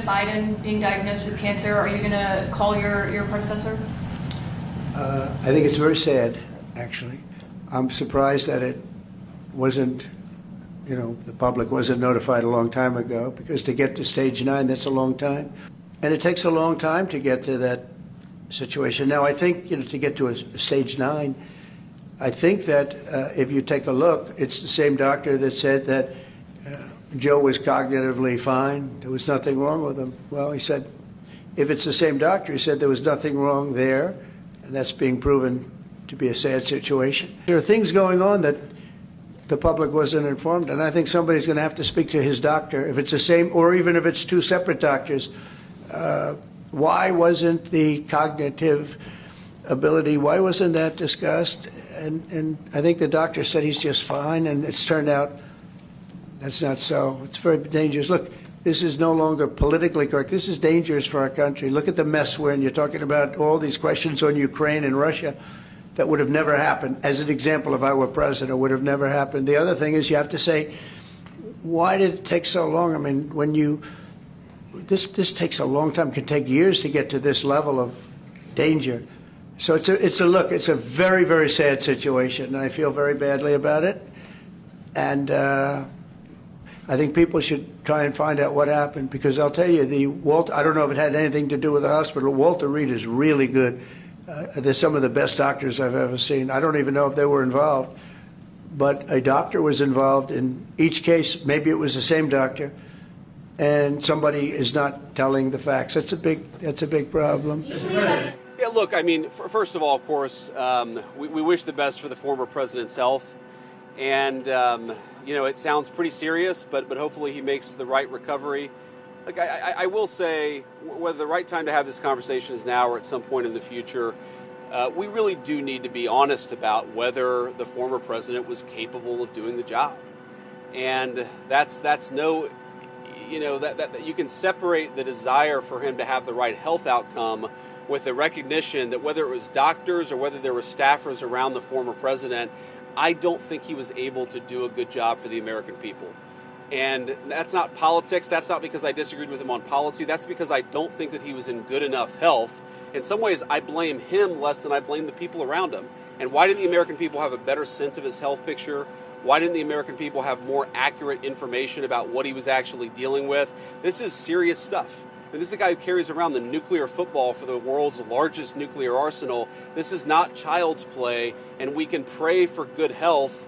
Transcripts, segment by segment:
President Biden being diagnosed with cancer, are you going to call your predecessor? I think it's very sad, actually. I'm surprised that it wasn't, the public wasn't notified a long time ago, because to get to stage 9, that's a long time. And it takes a long time to get to that situation. Now, I think, to get to a stage 9, I think that if you take a look, it's the same doctor that said that Joe was cognitively fine. There was nothing wrong with him. Well, he said, if it's the same doctor, he said there was nothing wrong there, and that's being proven to be a sad situation. There are things going on that the public wasn't informed, and I think somebody's going to have to speak to his doctor, if it's the same, or even if it's 2 separate doctors. Why wasn't the cognitive ability, why wasn't that discussed? And I think the doctor said he's just fine, and it's turned out that's not so. It's very dangerous. Look, this is no longer politically correct. This is dangerous for our country. Look at the mess we're in. You're talking about all these questions on Ukraine and Russia that would have never happened. As an example, if I were president, it would have never happened. The other thing is you have to say, why did it take so long? I mean, this takes a long time. It can take years to get to this level of danger. So it's a very, very sad situation, and I feel very badly about it. And I think people should try and find out what happened, because I'll tell you, I don't know if it had anything to do with the hospital. Walter Reed is really good. They're some of the best doctors I've ever seen. I don't even know if they were involved, but a doctor was involved in each case. Maybe it was the same doctor, and somebody is not telling the facts. That's a big problem. Yeah, look, I mean, first of all, of course, we wish the best for the former president's health. And, it sounds pretty serious, but hopefully he makes the right recovery. Like, I will say, whether the right time to have this conversation is now or at some point in the future, we really do need to be honest about whether the former president was capable of doing the job. And that's no, that you can separate the desire for him to have the right health outcome with the recognition that whether it was doctors or whether there were staffers around the former president, I don't think he was able to do a good job for the American people. And that's not politics. That's not because I disagreed with him on policy. That's because I don't think that he was in good enough health. In some ways, I blame him less than I blame the people around him. And why didn't the American people have a better sense of his health picture? Why didn't the American people have more accurate information about what he was actually dealing with? This is serious stuff. And this is the guy who carries around the nuclear football for the world's largest nuclear arsenal. This is not child's play, and we can pray for good health,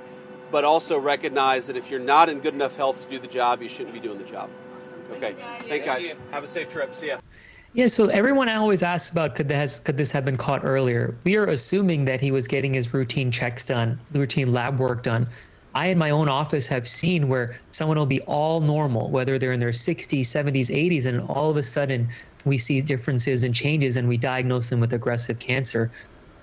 but also recognize that if you're not in good enough health to do the job, you shouldn't be doing the job. Okay. Thank you, guys. Have a safe trip. See ya. Yeah, so everyone always asks about could this have been caught earlier? We are assuming that he was getting his routine checks done, routine lab work done. I, in my own office, have seen where someone will be all normal, whether they're in their 60s, 70s, 80s, and all of a sudden we see differences and changes and we diagnose them with aggressive cancer.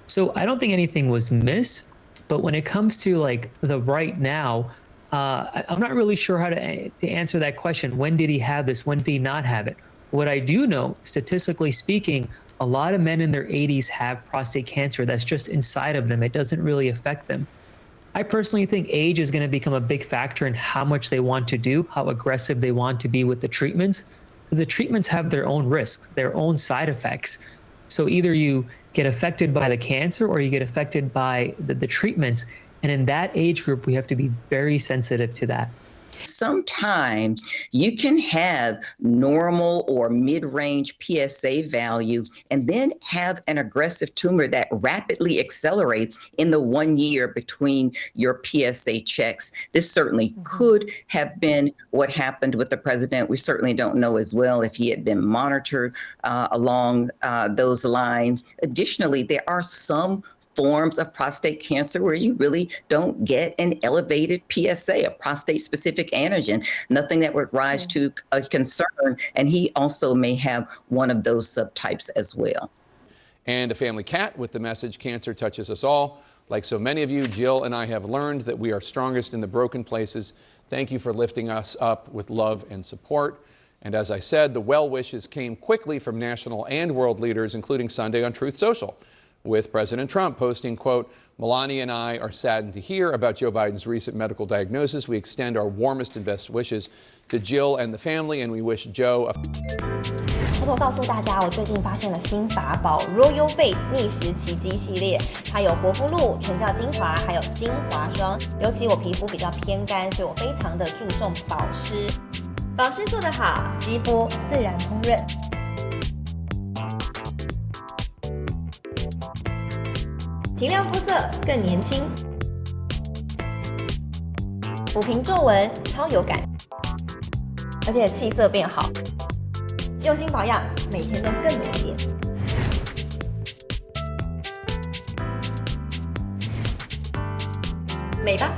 So I don't think anything was missed, but when it comes to like the right now, I'm not really sure how to answer that question. When did he have this? When did he not have it? What I do know, statistically speaking, a lot of men in their 80s have prostate cancer that's just inside of them. It doesn't really affect them. I personally think age is going to become a big factor in how much they want to do, how aggressive they want to be with the treatments, because the treatments have their own risks, their own side effects. So either you get affected by the cancer or you get affected by the treatments. And in that age group, we have to be very sensitive to that. Sometimes you can have normal or mid-range PSA values and then have an aggressive tumor that rapidly accelerates in the 1 year between your PSA checks. This certainly could have been what happened with the president. We certainly don't know as well if he had been monitored along those lines. Additionally, there are some forms of prostate cancer where you really don't get an elevated PSA, a prostate-specific antigen, nothing that would rise to a concern. And he also may have one of those subtypes as well. And a family cat with the message, cancer touches us all. Like so many of you, Jill and I have learned that we are strongest in the broken places. Thank you for lifting us up with love and support. And as I said, the well wishes came quickly from national and world leaders, including Sunday on Truth Social. with President Trump, posting, quote, Melania and I are saddened to hear about Joe Biden's recent medical diagnosis. We extend our warmest and best wishes to Jill and the family, and we wish Joe a... 偷偷告诉大家，我最近发现了新法宝 Royal Face 逆时奇迹系列，它有活肤露、全效精华，还有精华霜。尤其我皮肤比较偏干，所以我非常的注重保湿。保湿做得好，肌肤自然烹润。提亮肤色更年轻，抚平皱纹超有感，而且气色变好。用心保养，每天都更美丽。美吧。